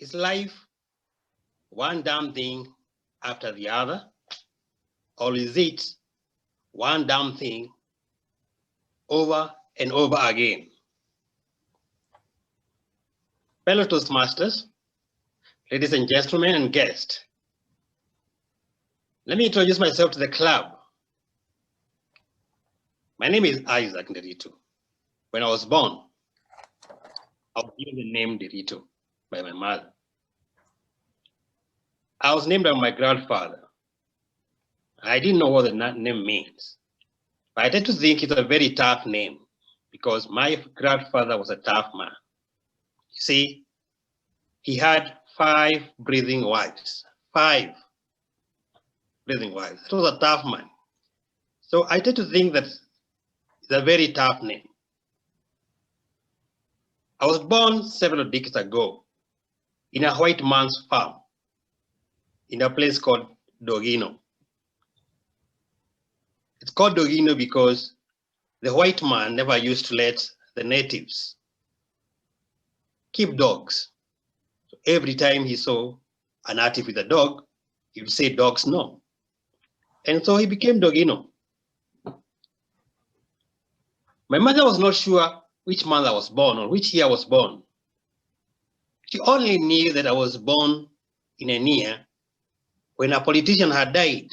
Is life one damn thing after the other? Or is it one damn thing over and over again? Fellow Toastmasters, ladies and gentlemen and guests, let me introduce myself to the club. My name is Isaac Nderitu. When I was born, I was given the name Nderitu by my mother. I was named by my grandfather. I didn't know what the name means, but I tend to think it's a very tough name because my grandfather was a tough man. You see, he had 5 breathing wives. 5 breathing wives. It was a tough man. So I tend to think that it's a very tough name. I was born several decades ago in a white man's farm in a place called Dogino. It's called Dogino because the white man never used to let the natives keep dogs. So every time he saw a native with a dog, he would say dogs no. And so he became Dogino. My mother was not sure which month I was born or which year I was born. She only knew that I was born in a year when a politician had died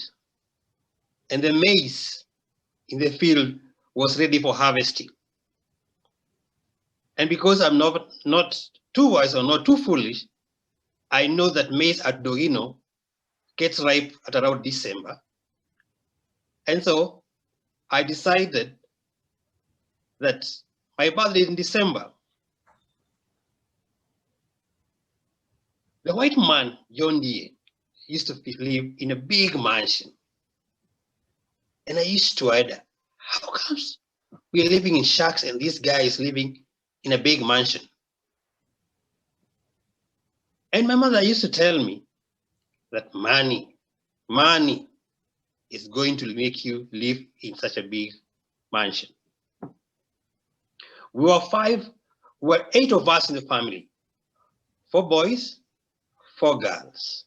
and the maize in the field was ready for harvesting. And because I'm not too wise or not too foolish, I know that maize at Dogino gets ripe at around December. And so I decided that my birthday is in December. The white man, John Deere, used to live in a big mansion. And I used to wonder, how comes we're living in shacks and this guy is living in a big mansion? And my mother used to tell me that money is going to make you live in such a big mansion. We were 8 of us in the family, 4 boys, 4 girls.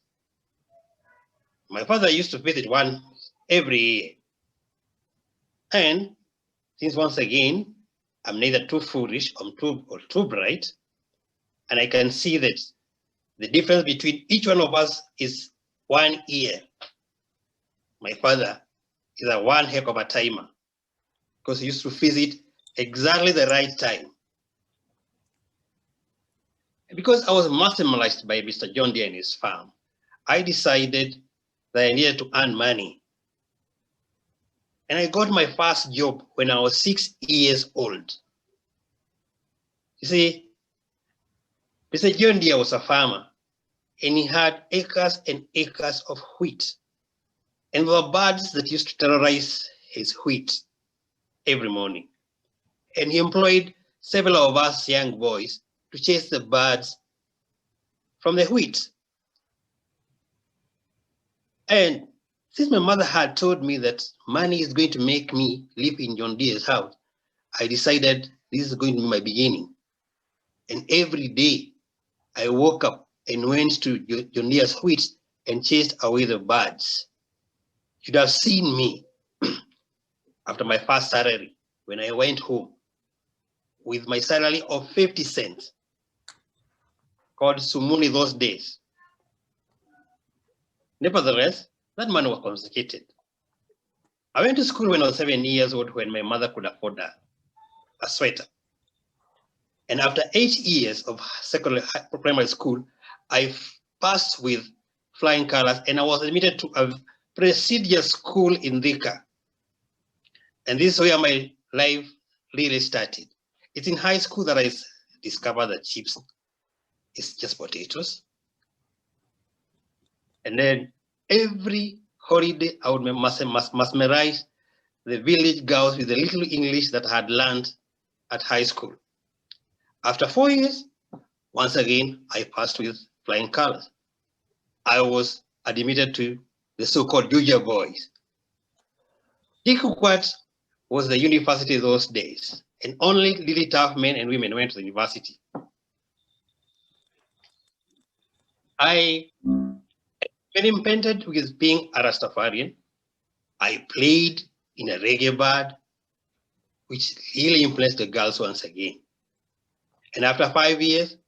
My father used to visit one every year. And since once again, I'm neither too foolish or too bright, and I can see that the difference between each one of us is 1 year. My father is a one heck of a timer because he used to visit exactly the right time. And because I was masterminded by Mr. John Deere and his farm, I decided that I needed to earn money. And I got my first job when I was 6 years old. You see, Mr. John Deere was a farmer and he had acres and acres of wheat. And there were birds that used to terrorize his wheat every morning. And he employed several of us young boys to chase the birds from the wheat. And since my mother had told me that money is going to make me live in John Deere's house, I decided this is going to be my beginning. And every day I woke up and went to John Deere's wheat and chased away the birds. You'd have seen me after my first salary when I went home with my salary of 50 cents, called Sumuni those days. Nevertheless, that money was confiscated. I went to school when I was 7 years old when my mother could afford a sweater. And after 8 years of primary school, I passed with flying colors and I was admitted to a prestigious school in Thika. And this is where my life really started. It's in high school that I discovered that chips is just potatoes. And then every holiday, I would mesmerize the village girls with the little English that I had learned at high school. After 4 years, once again, I passed with flying colors. I was admitted to the so-called Juja boys. JKUAT was the university those days, and only really tough men and women went to the university. I experimented with being a Rastafarian. I played in a reggae band, which really impressed the girls once again. And after 5 years,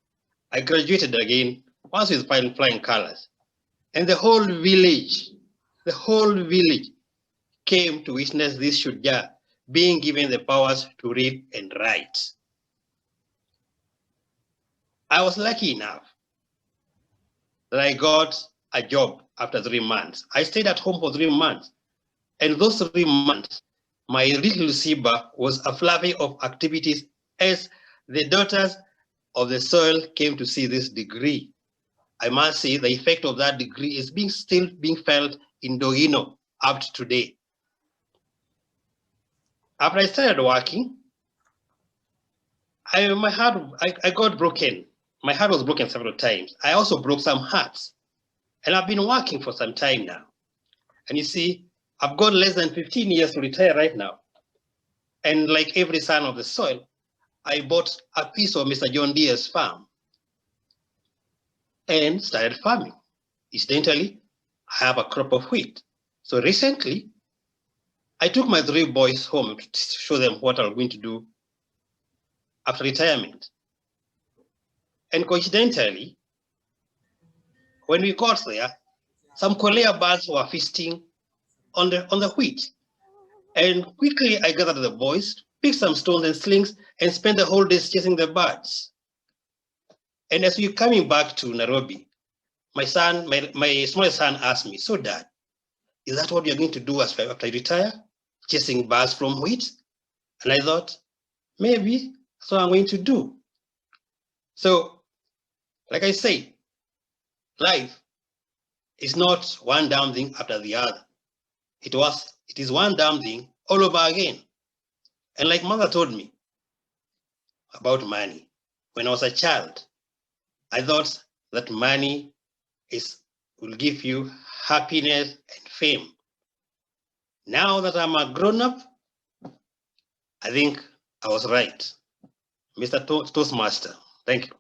I graduated again, once with flying colors. And the whole village came to witness this Shujaa being given the powers to read and write. I was lucky enough that I got a job after 3 months. I stayed at home for 3 months. And those 3 months, my little Siba was a flurry of activities as the daughters of the soil came to see this degree. I must say the effect of that degree is still being felt in Dohino up to today. After I started working, I got broken. My heart was broken several times. I also broke some hearts. And I've been working for some time now. And you see, I've got less than 15 years to retire right now. And like every son of the soil, I bought a piece of Mr. John Deere's farm and started farming. Incidentally, I have a crop of wheat. So recently, I took my 3 boys home to show them what I'm going to do after retirement. And coincidentally, when we got there, some Kolea birds were feasting on the wheat. And quickly I gathered the boys, picked some stones and slings, and spent the whole day chasing the birds. And as we were coming back to Nairobi, my smallest son asked me, "So Dad, is that what you're going to do after I retire? Chasing birds from wheat?" And I thought, maybe that's what I'm going to do. So, like I say, life is not one damn thing after the other. It is one damn thing all over again. And like mother told me about money, when I was a child, I thought that money will give you happiness and fame. Now that I'm a grown-up, I think I was right. Mr. Toastmaster, thank you.